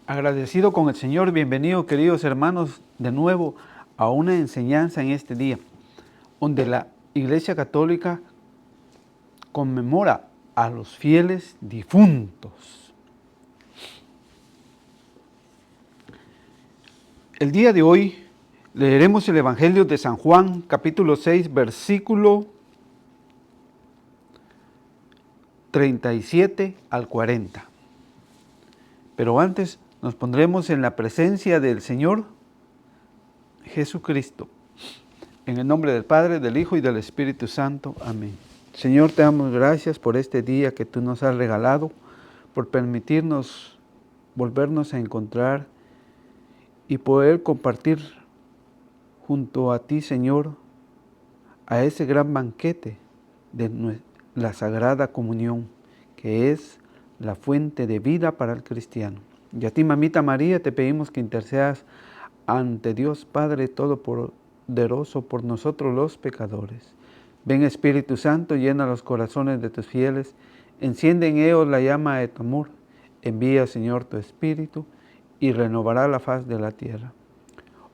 Agradecido con el Señor, bienvenido queridos hermanos de nuevo a una enseñanza en este día, donde la Iglesia Católica conmemora a los fieles difuntos. El día de hoy leeremos el Evangelio de San Juan, capítulo 6, versículo 37 al 40. Pero antes nos pondremos en la presencia del Señor Jesucristo. En el nombre del Padre, del Hijo y del Espíritu Santo. Amén. Señor, te damos gracias por este día que tú nos has regalado, por permitirnos volvernos a encontrar y poder compartir junto a ti, Señor, a ese gran banquete de la Sagrada Comunión, que es la fuente de vida para el cristiano. Y a ti, Mamita María, te pedimos que intercedas ante Dios Padre Todopoderoso por nosotros los pecadores. Ven, Espíritu Santo, llena los corazones de tus fieles, enciende en ellos la llama de tu amor. Envía, Señor, tu Espíritu y renovará la faz de la tierra.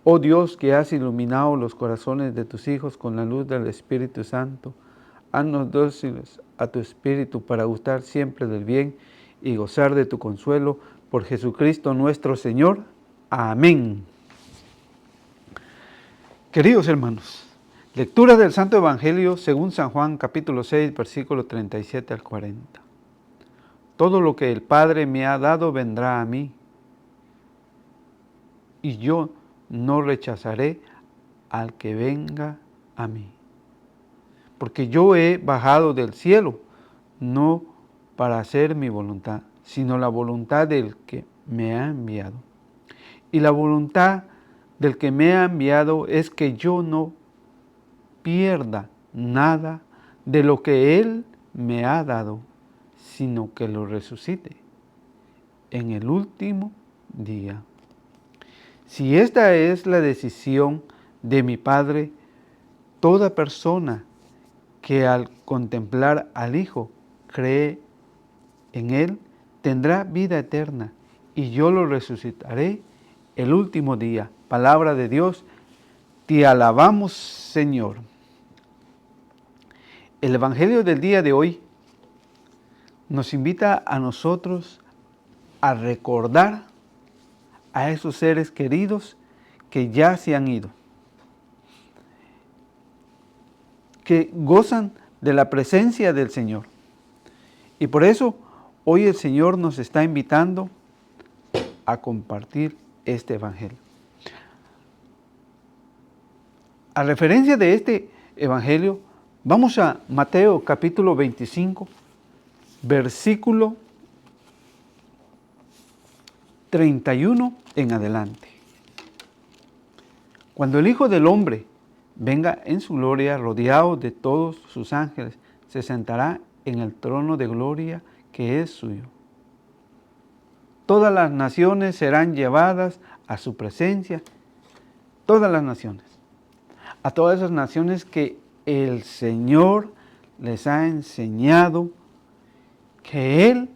Oh Dios, que has iluminado los corazones de tus hijos con la luz del Espíritu Santo, haznos dóciles a tu Espíritu para gustar siempre del bien y gozar de tu consuelo por Jesucristo nuestro Señor. Amén. Queridos hermanos, lectura del Santo Evangelio según San Juan capítulo 6, versículo 37 al 40. Todo lo que el Padre me ha dado vendrá a mí, y yo no rechazaré al que venga a mí. Porque yo he bajado del cielo, no para hacer mi voluntad, sino la voluntad del que me ha enviado. Y la voluntad del que me ha enviado es que yo no pierda nada de lo que Él me ha dado, sino que lo resucite en el último día. Si esta es la decisión de mi Padre, toda persona que al contemplar al Hijo cree en Él, tendrá vida eterna, y yo lo resucitaré el último día. Palabra de Dios, te alabamos, Señor. El Evangelio del día de hoy nos invita a nosotros a recordar a esos seres queridos que ya se han ido, que gozan de la presencia del Señor. Y por eso hoy el Señor nos está invitando a compartir este Evangelio. A referencia de este Evangelio, vamos a Mateo capítulo 25, versículo 31 en adelante. Cuando el Hijo del Hombre venga en su gloria, rodeado de todos sus ángeles, se sentará en el trono de gloria que es suyo. Todas las naciones serán llevadas a su presencia, todas las naciones, a todas esas naciones que el Señor les ha enseñado que Él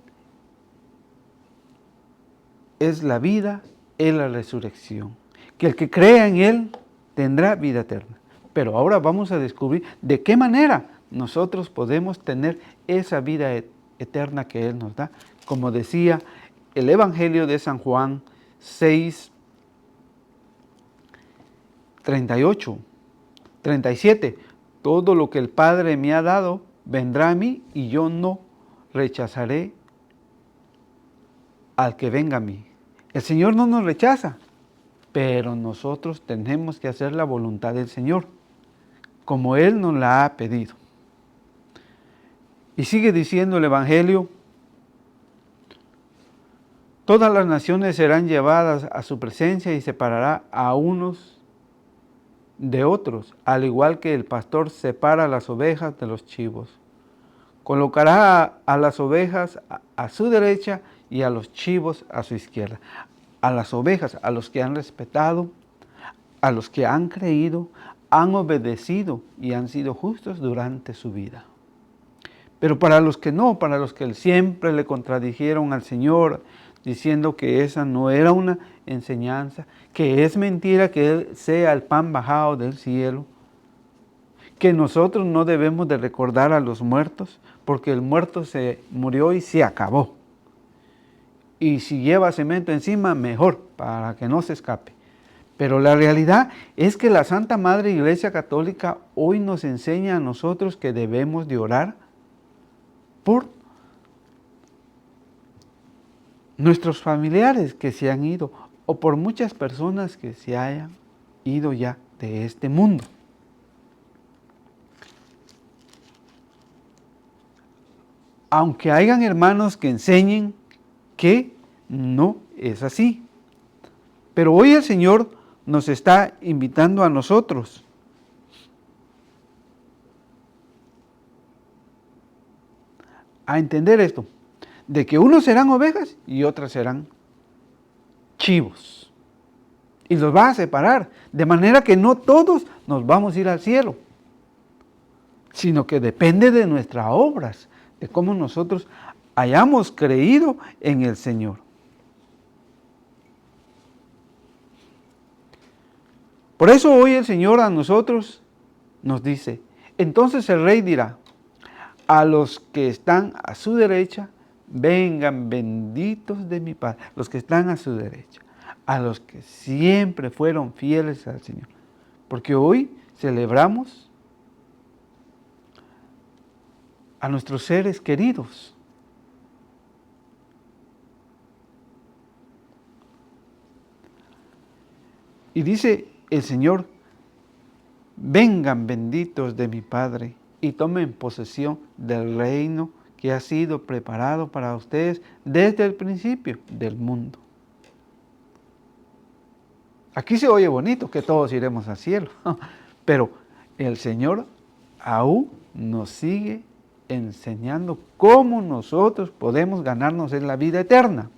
es la vida, es la resurrección, que el que crea en Él tendrá vida eterna. Pero ahora vamos a descubrir de qué manera nosotros podemos tener esa vida eterna que Él nos da. Como decía el Evangelio de San Juan 6, 38, 37. Todo lo que el Padre me ha dado vendrá a mí, y yo no rechazaré al que venga a mí. El Señor no nos rechaza, pero nosotros tenemos que hacer la voluntad del Señor, como Él nos la ha pedido. Y sigue diciendo el Evangelio: todas las naciones serán llevadas a su presencia y separará a unos de otros, al igual que el pastor separa las ovejas de los chivos. Colocará a las ovejas a su derecha y a los chivos a su izquierda. A las ovejas, a los que han respetado, a los que han creído, han obedecido y han sido justos durante su vida. Pero para los que no, para los que siempre le contradijeron al Señor, diciendo que esa no era una enseñanza, que es mentira que Él sea el pan bajado del cielo, que nosotros no debemos de recordar a los muertos, porque el muerto se murió y se acabó. Y si lleva cemento encima, mejor, para que no se escape. Pero la realidad es que la Santa Madre Iglesia Católica hoy nos enseña a nosotros que debemos de orar por nuestros familiares que se han ido o por muchas personas que se hayan ido ya de este mundo. Aunque hayan hermanos que enseñen que no es así. Pero hoy el Señor nos está invitando a nosotros a entender esto, de que unos serán ovejas y otras serán chivos. Y los va a separar, de manera que no todos nos vamos a ir al cielo, sino que depende de nuestras obras, de cómo nosotros hayamos creído en el Señor. Por eso hoy el Señor a nosotros nos dice, entonces el Rey dirá, a los que están a su derecha, vengan benditos de mi Padre, los que están a su derecha, a los que siempre fueron fieles al Señor. Porque hoy celebramos a nuestros seres queridos. Y dice el Señor, vengan benditos de mi Padre y tomen posesión del reino que ha sido preparado para ustedes desde el principio del mundo. Aquí se oye bonito que todos iremos al cielo, pero el Señor aún nos sigue enseñando cómo nosotros podemos ganarnos en la vida eterna.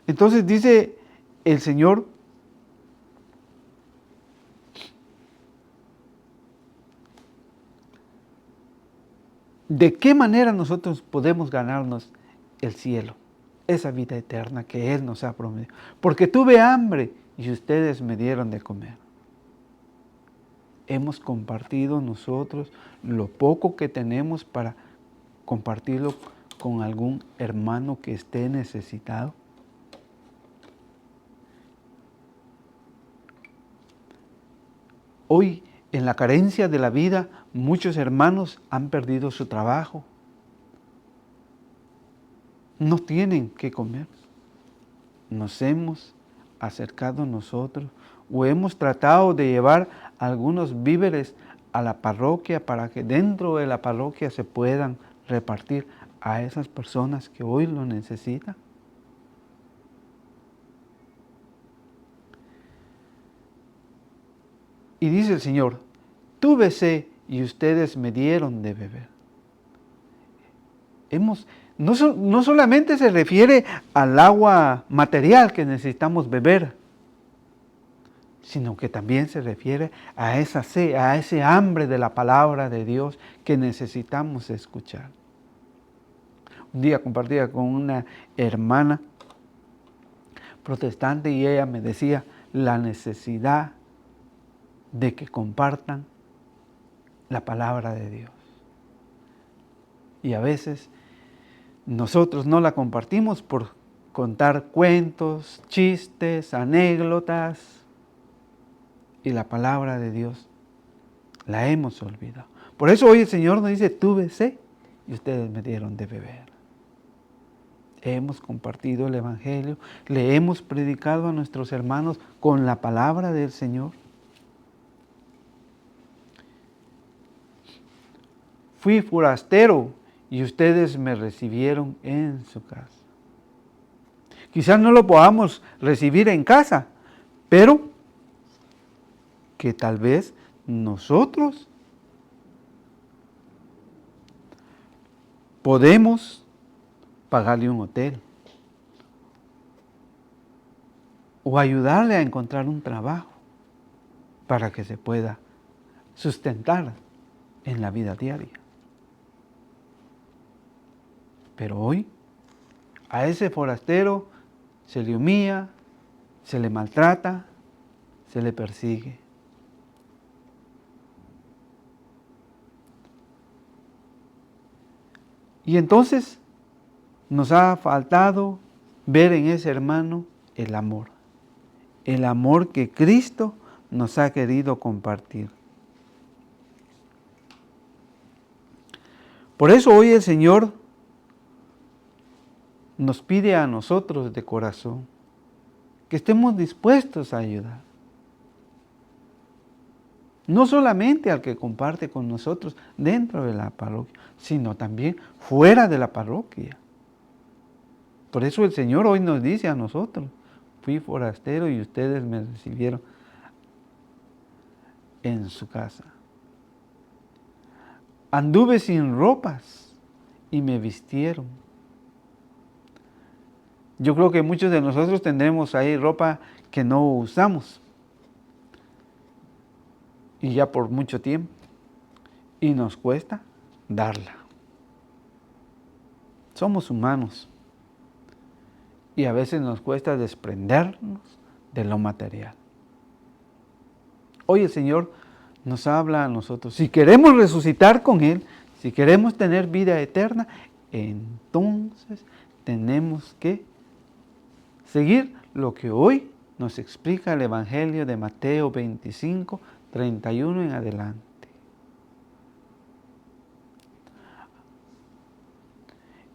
Entonces dice el Señor, ¿de qué manera nosotros podemos ganarnos el cielo? Esa vida eterna que Él nos ha prometido. Porque tuve hambre y ustedes me dieron de comer. Hemos compartido nosotros lo poco que tenemos para compartirlo con algún hermano que esté necesitado. Hoy, en la carencia de la vida, muchos hermanos han perdido su trabajo. No tienen qué comer. Nos hemos acercado nosotros o hemos tratado de llevar algunos víveres a la parroquia para que dentro de la parroquia se puedan repartir a esas personas que hoy lo necesitan. Y dice el Señor, tuve sed y ustedes me dieron de beber. No solamente se refiere al agua material que necesitamos beber, sino que también se refiere a esa sed, a ese hambre de la palabra de Dios que necesitamos escuchar. Un día compartía con una hermana protestante y ella me decía la necesidad de que compartan la palabra de Dios. Y a veces nosotros no la compartimos por contar cuentos, chistes, anécdotas, y la palabra de Dios la hemos olvidado. Por eso hoy el Señor nos dice, tuve sed y ustedes me dieron de beber. Hemos compartido el Evangelio, le hemos predicado a nuestros hermanos con la palabra del Señor. Fui forastero y ustedes me recibieron en su casa. Quizás no lo podamos recibir en casa, pero que tal vez nosotros podemos pagarle un hotel o ayudarle a encontrar un trabajo para que se pueda sustentar en la vida diaria. Pero hoy A ese forastero se le humilla, se le maltrata, se le persigue. Y entonces nos ha faltado ver en ese hermano el amor que Cristo nos ha querido compartir. Por eso hoy el Señor nos pide a nosotros de corazón que estemos dispuestos a ayudar. No solamente al que comparte con nosotros dentro de la parroquia, sino también fuera de la parroquia. Por eso el Señor hoy nos dice a nosotros: fui forastero y ustedes me recibieron en su casa. Anduve sin ropas y me vistieron. Yo creo que muchos de nosotros tendremos ahí ropa que no usamos, y ya por mucho tiempo, y nos cuesta darla. Somos humanos y a veces nos cuesta desprendernos de lo material. Hoy el Señor nos habla a nosotros: si queremos resucitar con Él, si queremos tener vida eterna, entonces tenemos que seguir lo que hoy nos explica el Evangelio de Mateo 25, 31 en adelante.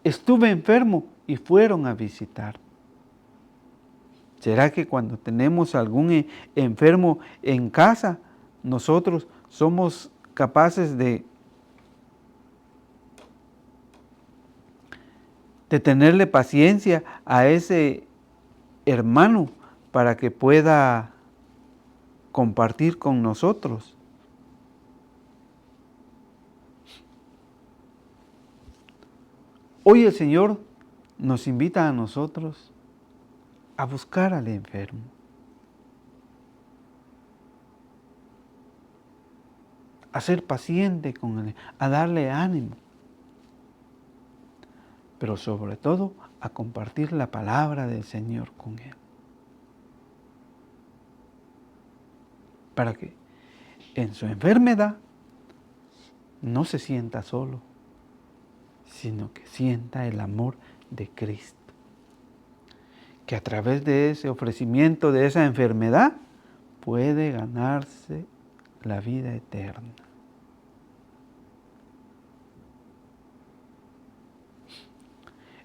Estuve enfermo y fueron a visitar. ¿Será que cuando tenemos algún enfermo en casa, nosotros somos capaces de tenerle paciencia a ese hermano para que pueda compartir con nosotros? Hoy el Señor nos invita a nosotros a buscar al enfermo, a ser paciente con él, a darle ánimo, pero sobre todo a compartir la palabra del Señor con él, para que en su enfermedad no se sienta solo, sino que sienta el amor de Cristo, que a través de ese ofrecimiento de esa enfermedad puede ganarse la vida eterna.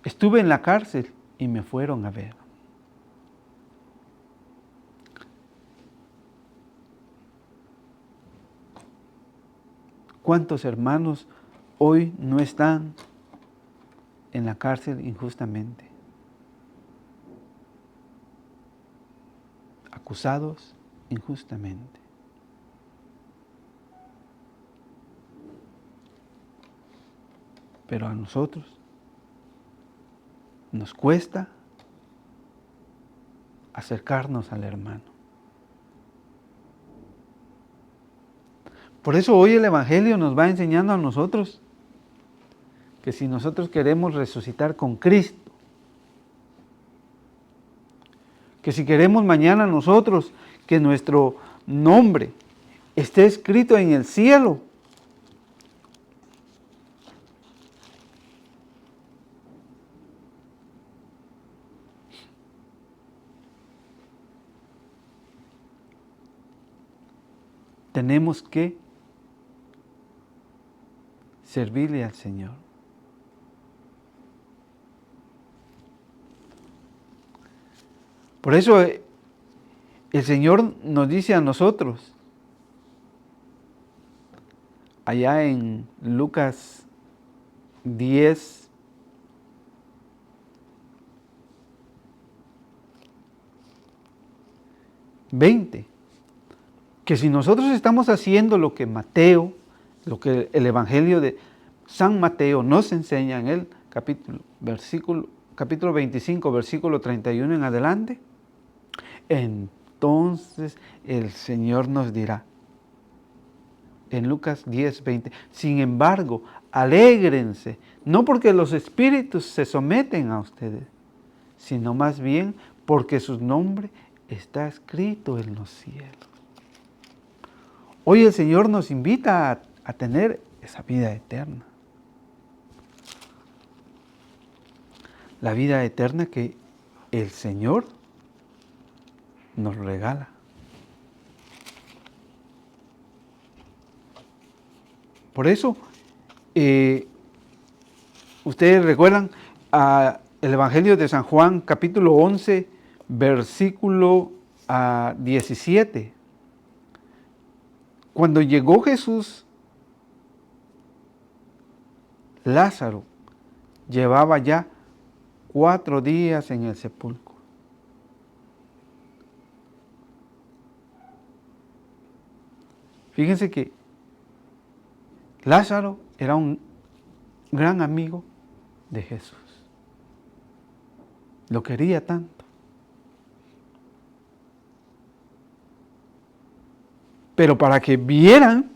Estuve en la cárcel y me fueron a ver. ¿Cuántos hermanos hoy no están en la cárcel injustamente? Acusados injustamente. Pero a nosotros nos cuesta acercarnos al hermano. Por eso hoy el Evangelio nos va enseñando a nosotros que si nosotros queremos resucitar con Cristo, que si queremos mañana nosotros que nuestro nombre esté escrito en el cielo, tenemos que servirle al Señor. Por eso el Señor nos dice a nosotros, allá en Lucas 10, que si nosotros estamos haciendo lo que Mateo, lo que el Evangelio de San Mateo nos enseña en el capítulo 25, versículo 31 en adelante, entonces el Señor nos dirá, en Lucas 10, 20, sin embargo, alégrense, no porque los espíritus se someten a ustedes, sino más bien porque su nombre está escrito en los cielos. Hoy el Señor nos invita a tener esa vida eterna. La vida eterna que el Señor nos regala. Por eso, ustedes recuerdan el Evangelio de San Juan, capítulo 11, versículo 17. Cuando llegó Jesús, Lázaro llevaba ya 4 días en el sepulcro. Fíjense que Lázaro era un gran amigo de Jesús. Lo quería tanto. Pero para que vieran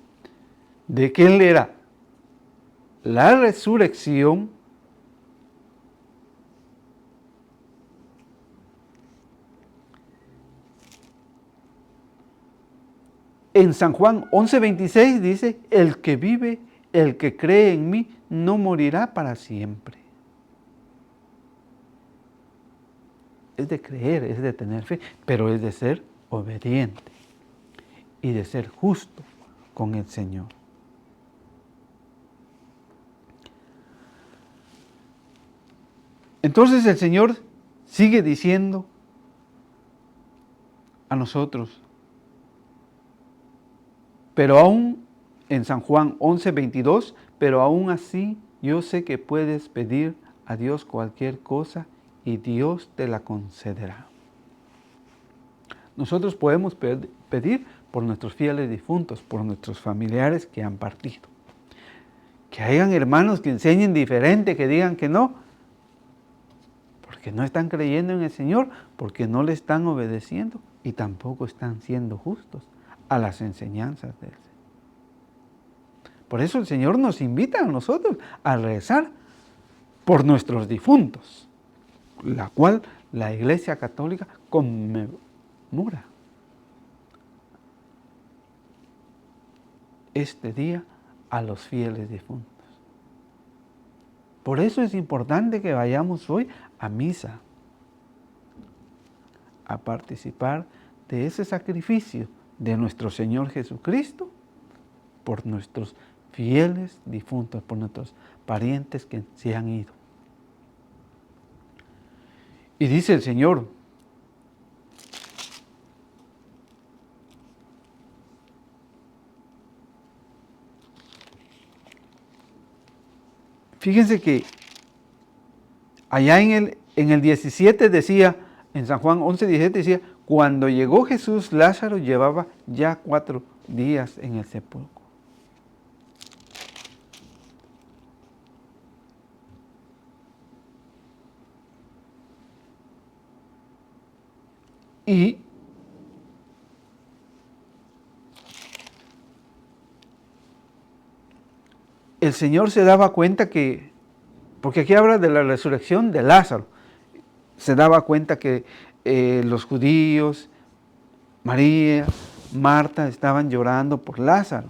de que Él era la resurrección, en San Juan 11:26 dice, el que vive, el que cree en mí, no morirá para siempre. Es de creer, es de tener fe, pero es de ser obediente y de ser justo con el Señor. Entonces el Señor sigue diciendo a nosotros, pero aún en San Juan 11:22, pero aún así yo sé que puedes pedir a Dios cualquier cosa y Dios te la concederá. Nosotros podemos pedir por nuestros fieles difuntos, por nuestros familiares que han partido. Que hayan hermanos que enseñen diferente, que digan que no, porque no están creyendo en el Señor, porque no le están obedeciendo y tampoco están siendo justos a las enseñanzas de Él. Por eso el Señor nos invita a nosotros a rezar por nuestros difuntos, la cual la Iglesia Católica conmemora este día a los fieles difuntos. Por eso es importante que vayamos hoy a misa, a participar de ese sacrificio de nuestro Señor Jesucristo por nuestros fieles difuntos, por nuestros parientes que se han ido. Y dice el Señor, fíjense que allá en el 17 decía, en San Juan 11:17 decía, cuando llegó Jesús, Lázaro llevaba ya 4 días en el sepulcro. Y el Señor se daba cuenta que, porque aquí habla de la resurrección de Lázaro, se daba cuenta que los judíos, María, Marta estaban llorando por Lázaro.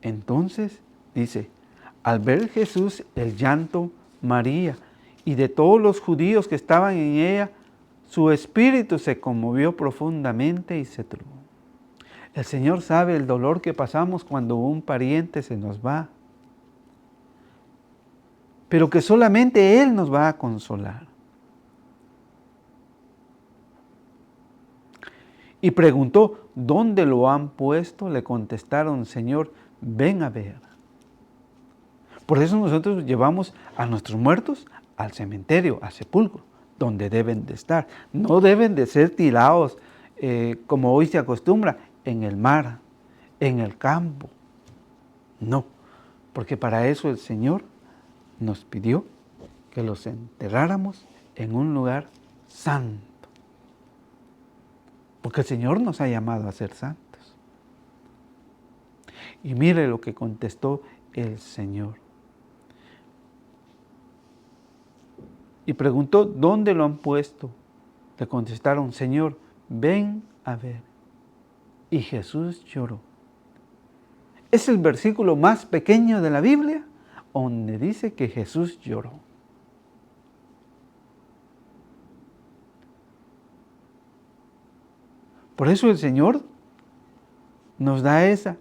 Entonces dice, al ver Jesús el llanto María y de todos los judíos que estaban en ella, su espíritu se conmovió profundamente y se turbó. El Señor sabe el dolor que pasamos cuando un pariente se nos va, pero que solamente Él nos va a consolar. Y preguntó, ¿dónde lo han puesto? Le contestaron, Señor, ven a ver. Por eso nosotros llevamos a nuestros muertos al cementerio, al sepulcro, donde deben de estar. No deben de ser tirados, como hoy se acostumbra, en el mar, en el campo. No, porque para eso el Señor nos pidió que los enterráramos en un lugar santo. Porque el Señor nos ha llamado a ser santos. Y mire lo que contestó el Señor. Y preguntó, ¿dónde lo han puesto? Le contestaron, Señor, ven a ver. Y Jesús lloró. Es el versículo más pequeño de la Biblia donde dice que Jesús lloró. Por eso el Señor nos da esa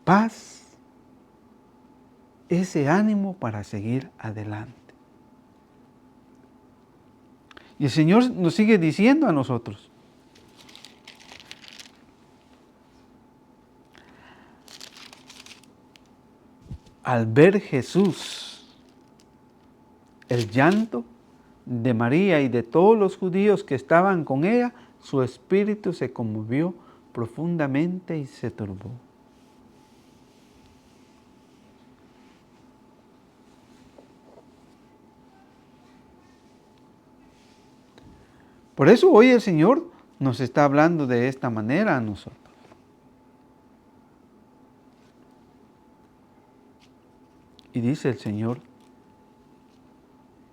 paz, ese ánimo para seguir adelante. Y el Señor nos sigue diciendo a nosotros, al ver Jesús el llanto de María y de todos los judíos que estaban con ella, su espíritu se conmovió profundamente y se turbó. Por eso hoy el Señor nos está hablando de esta manera a nosotros. Y dice el Señor,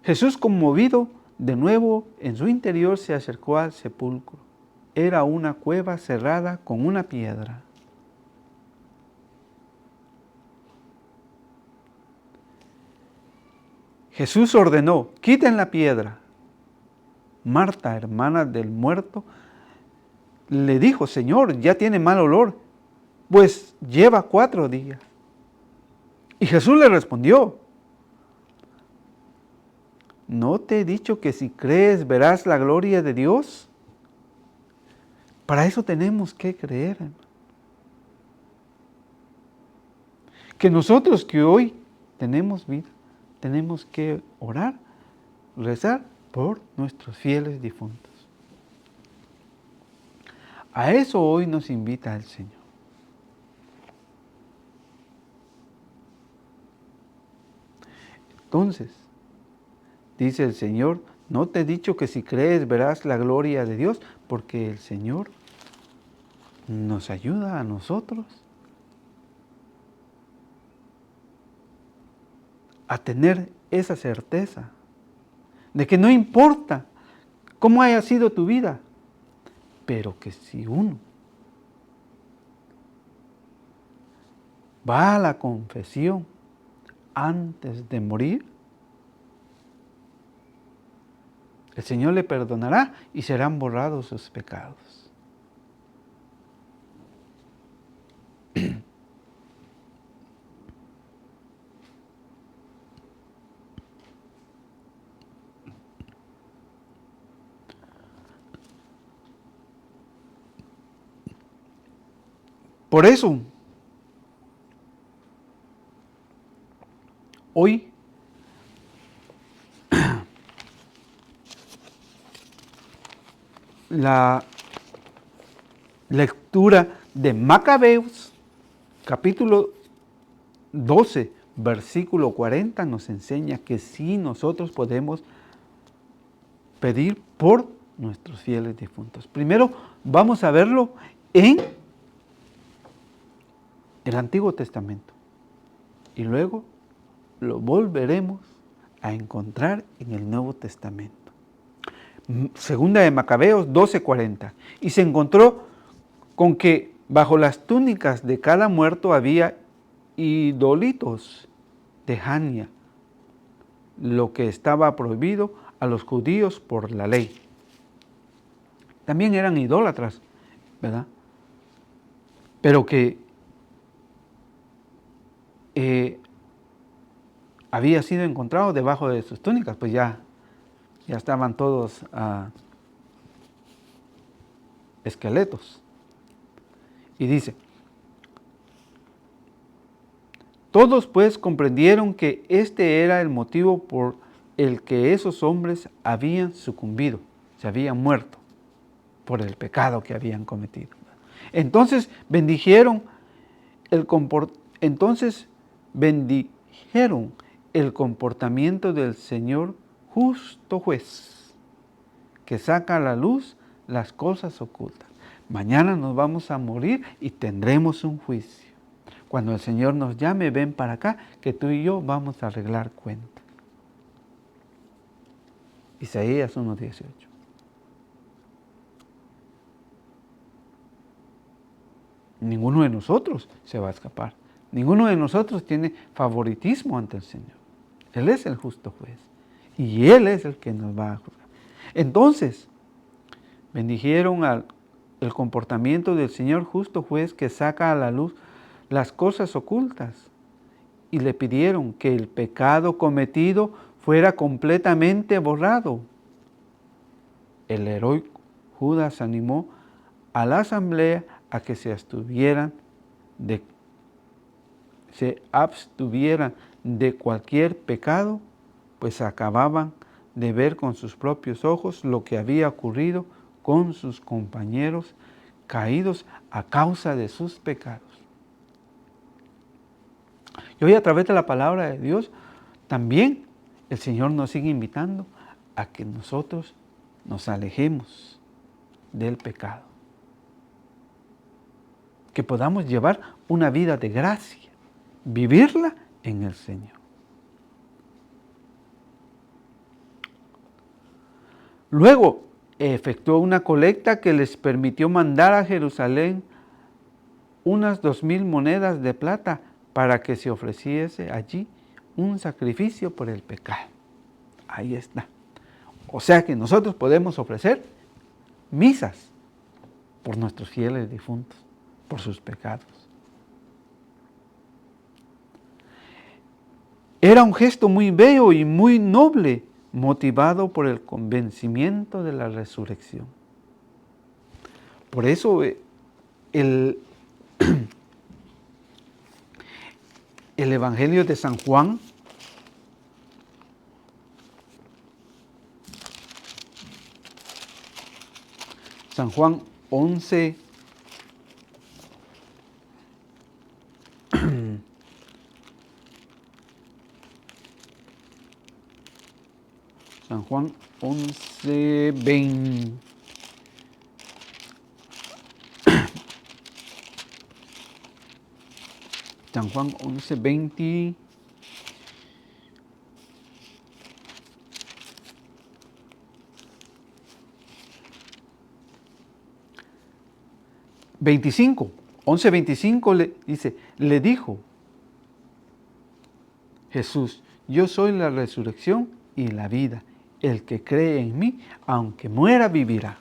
Jesús conmovido de nuevo en su interior se acercó al sepulcro. Era una cueva cerrada con una piedra. Jesús ordenó, quiten la piedra. Marta, hermana del muerto, le dijo, Señor, ya tiene mal olor, pues lleva 4 días. Y Jesús le respondió, ¿no te he dicho que si crees verás la gloria de Dios? Para eso tenemos que creer, hermano. Que nosotros que hoy tenemos vida, tenemos que orar, rezar por nuestros fieles difuntos. A eso hoy nos invita el Señor. Entonces, dice el Señor, ¿no te he dicho que si crees verás la gloria de Dios? Porque el Señor nos ayuda a nosotros a tener esa certeza de que no importa cómo haya sido tu vida, pero que si uno va a la confesión antes de morir, el Señor le perdonará y serán borrados sus pecados. Por eso, hoy la lectura de Macabeos, capítulo 12, versículo 40, nos enseña que sí nosotros podemos pedir por nuestros fieles difuntos. Primero vamos a verlo en el Antiguo Testamento y luego lo volveremos a encontrar en el Nuevo Testamento. Segunda de Macabeos 12:40. Y se encontró con que bajo las túnicas de cada muerto había idolitos de Jania, lo que estaba prohibido a los judíos por la ley. También eran idólatras, ¿verdad? Pero que había sido encontrado debajo de sus túnicas, pues ya estaban todos esqueletos. Y dice, todos pues comprendieron que este era el motivo por el que esos hombres habían sucumbido, se habían muerto por el pecado que habían cometido. Entonces bendijeron el comportamiento del Señor justo juez, que saca a la luz las cosas ocultas. Mañana nos vamos a morir y tendremos un juicio. Cuando el Señor nos llame, ven para acá, que tú y yo vamos a arreglar cuentas. Isaías 1:18. Ninguno de nosotros se va a escapar. Ninguno de nosotros tiene favoritismo ante el Señor. Él es el justo juez. Y Él es el que nos va a juzgar. Entonces, bendijeron el comportamiento del Señor justo juez que saca a la luz las cosas ocultas. Y le pidieron que el pecado cometido fuera completamente borrado. El heroico Judas animó a la asamblea a que se abstuvieran de cualquier pecado, pues acababan de ver con sus propios ojos lo que había ocurrido con sus compañeros caídos a causa de sus pecados. Y hoy, a través de la palabra de Dios, también el Señor nos sigue invitando a que nosotros nos alejemos del pecado. Que podamos llevar una vida de gracia, vivirla en el Señor. Luego efectuó una colecta que les permitió mandar a Jerusalén unas 2,000 monedas de plata para que se ofreciese allí un sacrificio por el pecado. Ahí está. O sea que nosotros podemos ofrecer misas por nuestros fieles difuntos, por sus pecados. Era un gesto muy bello y muy noble, motivado por el convencimiento de la resurrección. Por eso el Evangelio de San Juan San Juan 11, San Juan 11:20. San Juan 11:20. (25) 11:25 le dice, le dijo Jesús: yo soy la resurrección y la vida. El que cree en mí, aunque muera, vivirá.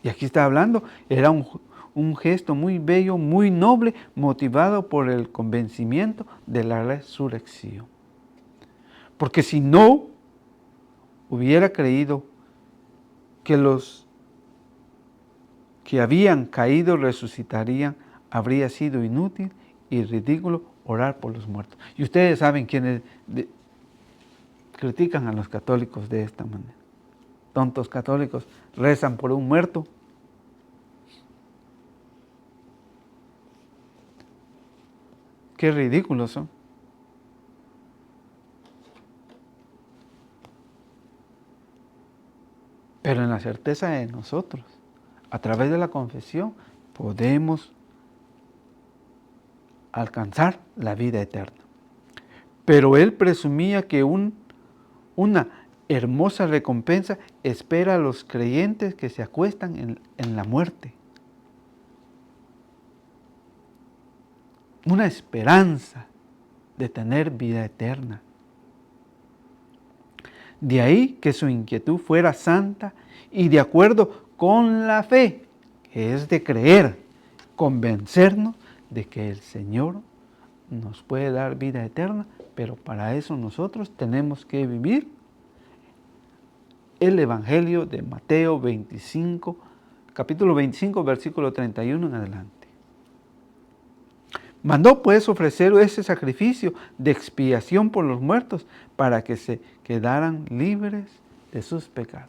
Y aquí está hablando, era un gesto muy bello, muy noble, motivado por el convencimiento de la resurrección. Porque si no hubiera creído que los que habían caído resucitarían, habría sido inútil y ridículo orar por los muertos. Y ustedes saben quiénes critican a los católicos de esta manera. Tontos católicos rezan por un muerto. Qué ridículos son. Pero en la certeza de nosotros, a través de la confesión, podemos alcanzar la vida eterna. Pero él presumía que una hermosa recompensa espera a los creyentes que se acuestan en la muerte. Una esperanza de tener vida eterna. De ahí que su inquietud fuera santa y de acuerdo con la fe, que es de creer, convencernos de que el Señor nos puede dar vida eterna, pero para eso nosotros tenemos que vivir el Evangelio de Mateo 25, capítulo 25, versículo 31 en adelante. Mandó pues ofrecer ese sacrificio de expiación por los muertos para que se quedaran libres de sus pecados.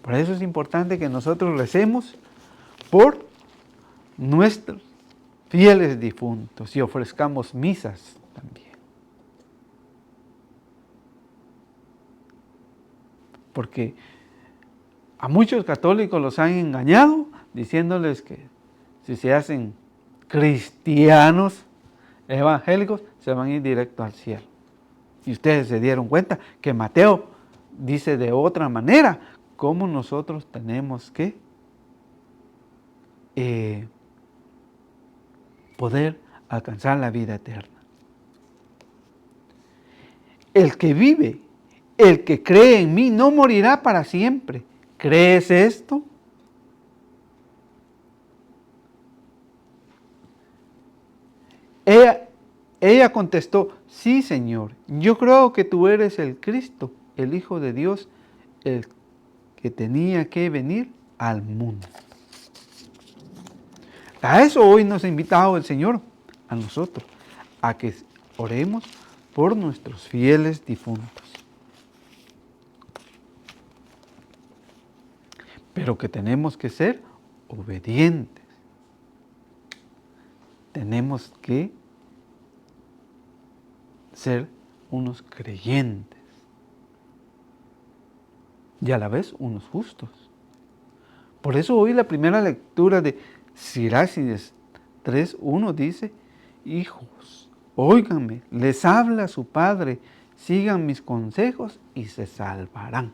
Por eso es importante que nosotros recemos por nuestros fieles difuntos y ofrezcamos misas también. Porque A muchos católicos los han engañado diciéndoles que si se hacen cristianos evangélicos se van a ir directo al cielo. Y ustedes se dieron cuenta que Mateo dice de otra manera cómo nosotros tenemos que poder alcanzar la vida eterna. El que vive, el que cree en mí, no morirá para siempre. ¿Crees esto? Ella contestó, sí, Señor, yo creo que tú eres el Cristo, el Hijo de Dios, el que tenía que venir al mundo. A eso hoy nos ha invitado el Señor, a nosotros, a que oremos por nuestros fieles difuntos. Pero que tenemos que ser obedientes. Tenemos que ser unos creyentes y a la vez unos justos. Por eso hoy la primera lectura de Sirácides 3:1 dice, hijos, óiganme, les habla su Padre, sigan mis consejos y se salvarán.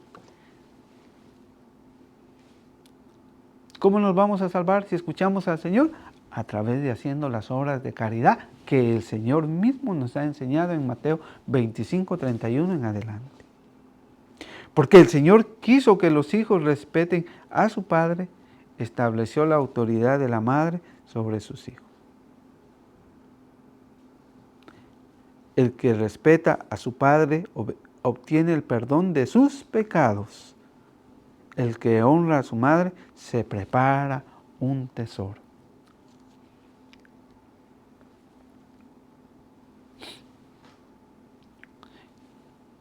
¿Cómo nos vamos a salvar si escuchamos al Señor? A través de haciendo las obras de caridad que el Señor mismo nos ha enseñado en Mateo 25:31 en adelante. Porque el Señor quiso que los hijos respeten a su padre, estableció la autoridad de la madre sobre sus hijos. El que respeta a su padre obtiene el perdón de sus pecados. El que honra a su madre se prepara un tesoro.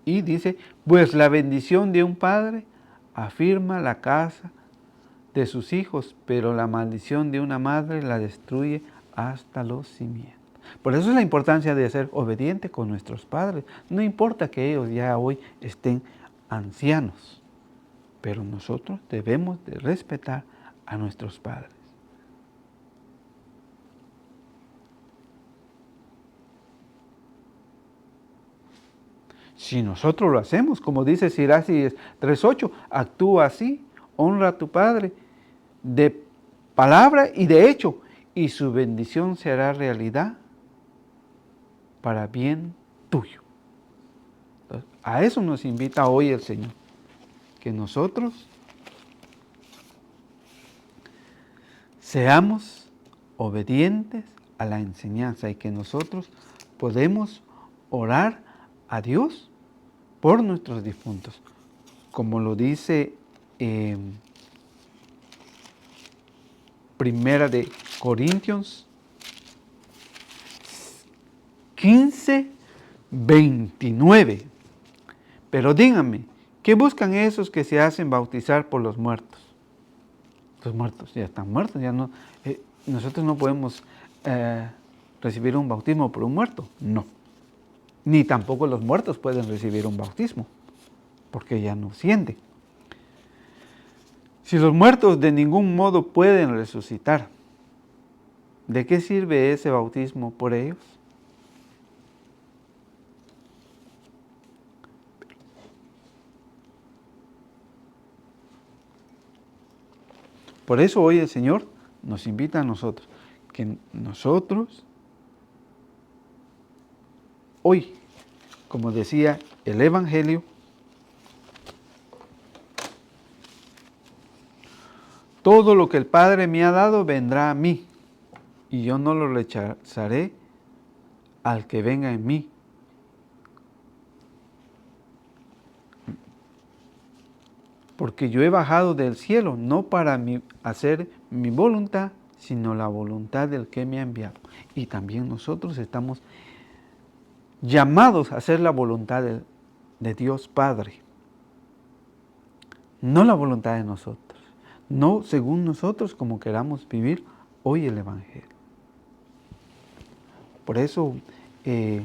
Y dice, pues la bendición de un padre afirma la casa de sus hijos, pero la maldición de una madre la destruye hasta los cimientos. Por eso es la importancia de ser obediente con nuestros padres. No importa que ellos ya hoy estén ancianos, pero nosotros debemos de respetar a nuestros padres. Si nosotros lo hacemos, como dice Sirácides 3:8, actúa así, honra a tu padre de palabra y de hecho, y su bendición se hará realidad para bien tuyo. Entonces, a eso nos invita hoy el Señor, que nosotros seamos obedientes a la enseñanza y que nosotros podemos orar a Dios por nuestros difuntos, como lo dice Primera de Corintios 15:29. Pero díganme, ¿qué buscan esos que se hacen bautizar por los muertos? Los muertos ya están muertos, ya no. Nosotros no podemos recibir un bautismo por un muerto, no. Ni tampoco los muertos pueden recibir un bautismo, porque ya no sienten. Si los muertos de ningún modo pueden resucitar, ¿de qué sirve ese bautismo por ellos? Por eso hoy el Señor nos invita a nosotros, que nosotros hoy, como decía el Evangelio, todo lo que el Padre me ha dado vendrá a mí, y yo no lo rechazaré al que venga en mí. Porque yo he bajado del cielo, no para hacer mi voluntad, sino la voluntad del que me ha enviado. Y también nosotros estamos llamados a hacer la voluntad de Dios Padre. No la voluntad de nosotros, no según nosotros como queramos vivir hoy el Evangelio. Por eso el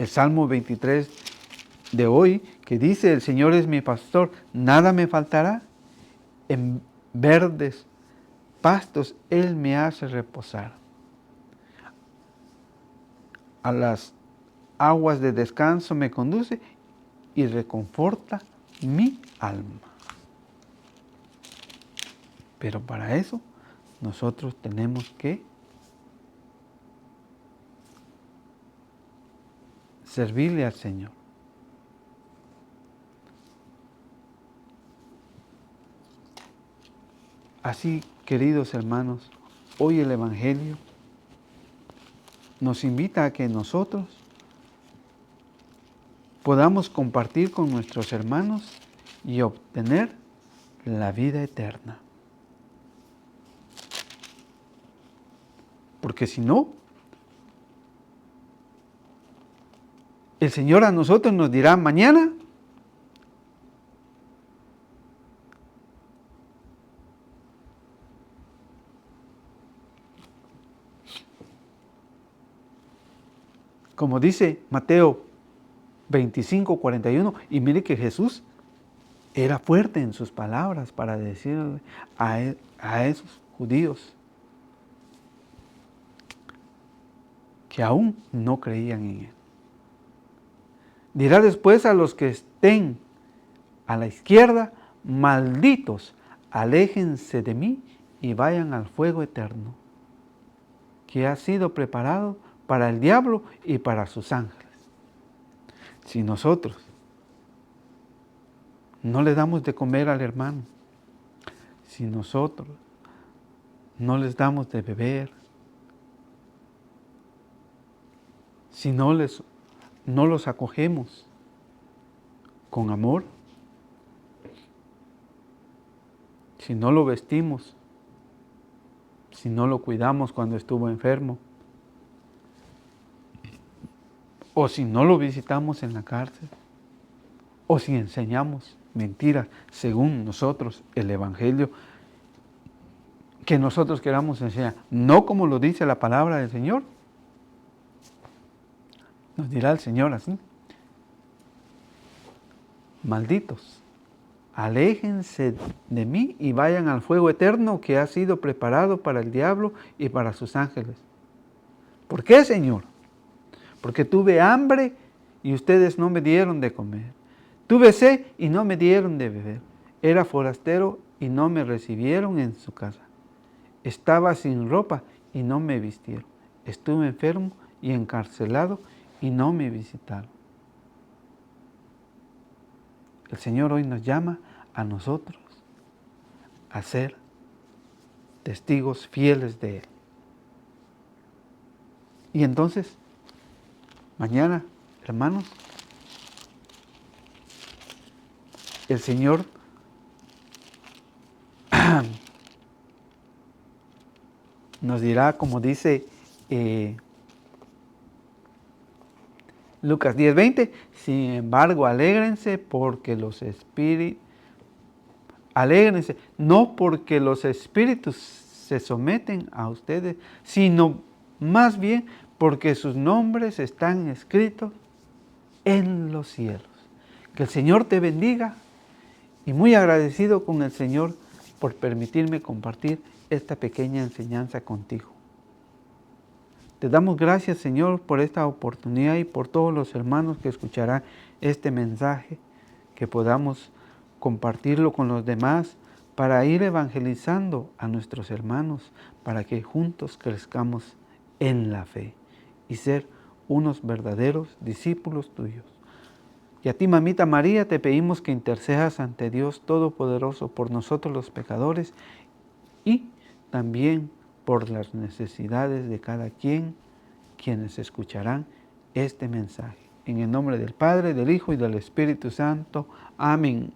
Salmo 23 de hoy, que dice, el Señor es mi pastor, nada me faltará. En verdes pastos Él me hace reposar. A las aguas de descanso me conduce y reconforta mi alma. Pero para eso nosotros tenemos que servirle al Señor. Así, queridos hermanos, hoy el Evangelio nos invita a que nosotros podamos compartir con nuestros hermanos y obtener la vida eterna. Porque si no, el Señor a nosotros nos dirá mañana, como dice Mateo 25:41, y mire que Jesús era fuerte en sus palabras para decirle a esos judíos que aún no creían en Él. Dirá después a los que estén a la izquierda, malditos, aléjense de mí y vayan al fuego eterno, que ha sido preparado para el diablo y para sus ángeles. Si nosotros no le damos de comer al hermano, si nosotros no les damos de beber, si no los acogemos con amor, si no lo vestimos, si no lo cuidamos cuando estuvo enfermo, o si no lo visitamos en la cárcel, o si enseñamos mentiras según nosotros el Evangelio que nosotros queramos enseñar, no como lo dice la palabra del Señor, nos dirá el Señor así: malditos, aléjense de mí y vayan al fuego eterno que ha sido preparado para el diablo y para sus ángeles. ¿Por qué, Señor? Porque tuve hambre y ustedes no me dieron de comer. Tuve sed y no me dieron de beber. Era forastero y no me recibieron en su casa. Estaba sin ropa y no me vistieron. Estuve enfermo y encarcelado y no me visitaron. El Señor hoy nos llama a nosotros a ser testigos fieles de Él. Y entonces, mañana, hermanos, el Señor nos dirá, como dice Lucas 10:20, sin embargo, alégrense no porque los espíritus se someten a ustedes, sino más bien porque sus nombres están escritos en los cielos. Que el Señor te bendiga, y muy agradecido con el Señor por permitirme compartir esta pequeña enseñanza contigo. Te damos gracias, Señor, por esta oportunidad y por todos los hermanos que escucharán este mensaje, que podamos compartirlo con los demás para ir evangelizando a nuestros hermanos, para que juntos crezcamos en la fe y ser unos verdaderos discípulos tuyos. Y a ti, Mamita María, te pedimos que intercedas ante Dios Todopoderoso por nosotros los pecadores y también por las necesidades de cada quienes escucharán este mensaje. En el nombre del Padre, del Hijo y del Espíritu Santo. Amén.